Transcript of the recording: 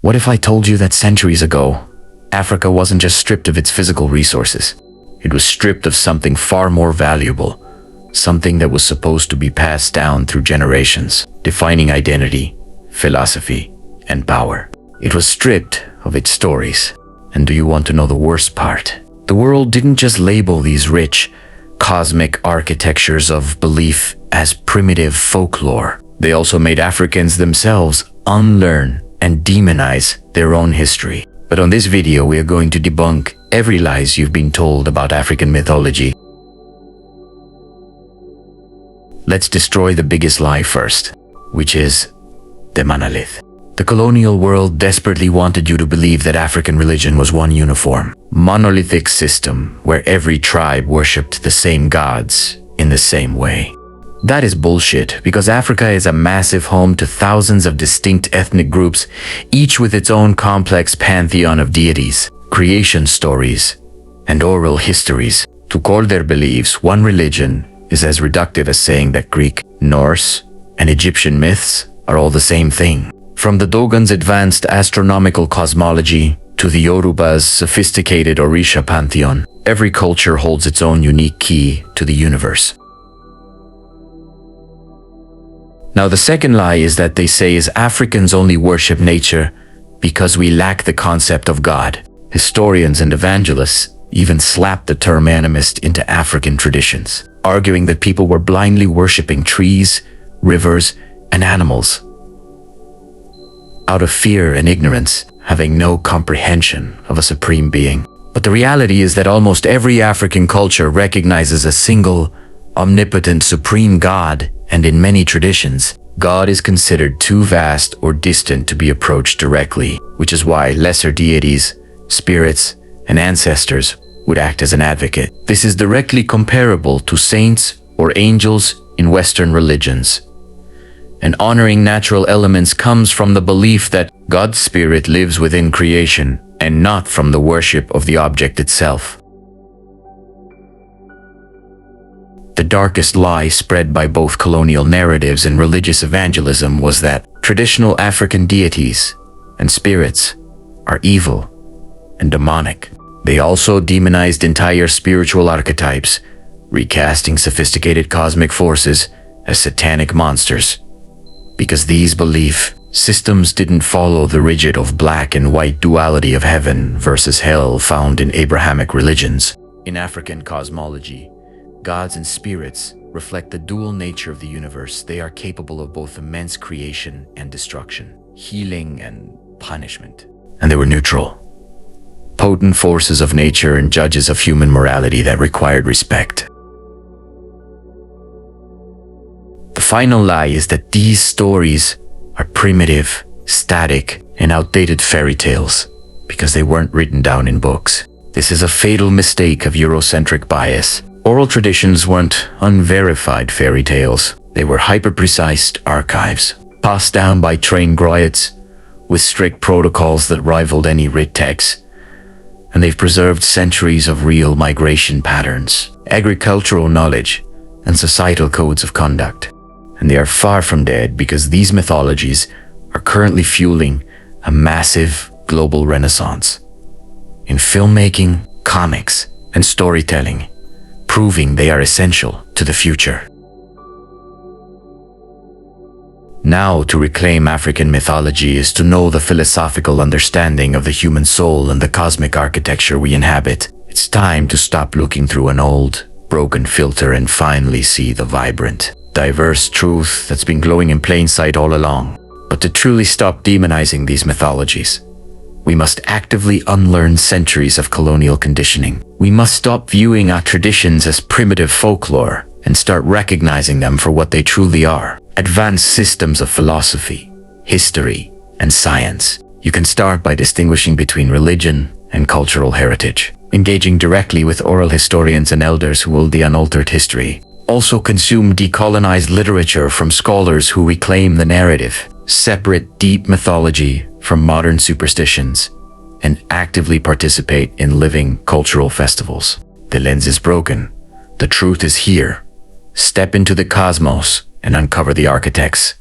What if I told you that centuries ago, Africa wasn't just stripped of its physical resources? It was stripped of something far more valuable, something that was supposed to be passed down through generations, defining identity, philosophy, and power. It was stripped of its stories. And do you want to know the worst part? The world didn't just label these rich, cosmic architectures of belief as primitive folklore. They also made Africans themselves unlearn and demonize their own history. But on this video, we are going to debunk every lies you've been told about African mythology. Let's destroy the biggest lie first, which is the monolith. The colonial world desperately wanted you to believe that African religion was one uniform, monolithic system where every tribe worshipped the same gods in the same way. That is bullshit, because Africa is a massive home to thousands of distinct ethnic groups, each with its own complex pantheon of deities, creation stories, and oral histories. To call their beliefs one religion is as reductive as saying that Greek, Norse, and Egyptian myths are all the same thing. From the Dogon's advanced astronomical cosmology to the Yoruba's sophisticated Orisha pantheon, every culture holds its own unique key to the universe. Now, the second lie is that they say is Africans only worship nature because we lack the concept of God. Historians and evangelists even slap the term animist into African traditions, arguing that people were blindly worshipping trees, rivers, and animals out of fear and ignorance, having no comprehension of a supreme being. But the reality is that almost every African culture recognizes a single, omnipotent, supreme God, and in many traditions, God is considered too vast or distant to be approached directly, which is why lesser deities, spirits, and ancestors would act as an advocate. This is directly comparable to saints or angels in Western religions. And honoring natural elements comes from the belief that God's spirit lives within creation and not from the worship of the object itself. The darkest lie spread by both colonial narratives and religious evangelism was that traditional African deities and spirits are evil and demonic. They also demonized entire spiritual archetypes, recasting sophisticated cosmic forces as satanic monsters, because these belief systems didn't follow the rigid of black and white duality of heaven versus hell found in Abrahamic religions. In African cosmology, gods and spirits reflect the dual nature of the universe. They are capable of both immense creation and destruction, healing and punishment. And they were neutral, potent forces of nature and judges of human morality that required respect. The final lie is that these stories are primitive, static, and outdated fairy tales because they weren't written down in books. This is a fatal mistake of Eurocentric bias. Oral traditions weren't unverified fairy tales. They were hyper-precise archives, passed down by trained griots with strict protocols that rivaled any writ text. And they've preserved centuries of real migration patterns, agricultural knowledge, and societal codes of conduct. And they are far from dead because these mythologies are currently fueling a massive global renaissance in filmmaking, comics, and storytelling, proving they are essential to the future. Now, to reclaim African mythology is to know the philosophical understanding of the human soul and the cosmic architecture we inhabit. It's time to stop looking through an old, broken filter and finally see the vibrant, diverse truth that's been glowing in plain sight all along. But to truly stop demonizing these mythologies, we must actively unlearn centuries of colonial conditioning. We must stop viewing our traditions as primitive folklore and start recognizing them for what they truly are: advanced systems of philosophy, history, and science. You can start by distinguishing between religion and cultural heritage, engaging directly with oral historians and elders who hold the unaltered history. Also consume decolonized literature from scholars who reclaim the narrative, separate deep mythology from modern superstitions, and actively participate in living cultural festivals. The lens is broken. The truth is here. Step into the cosmos and uncover the architects,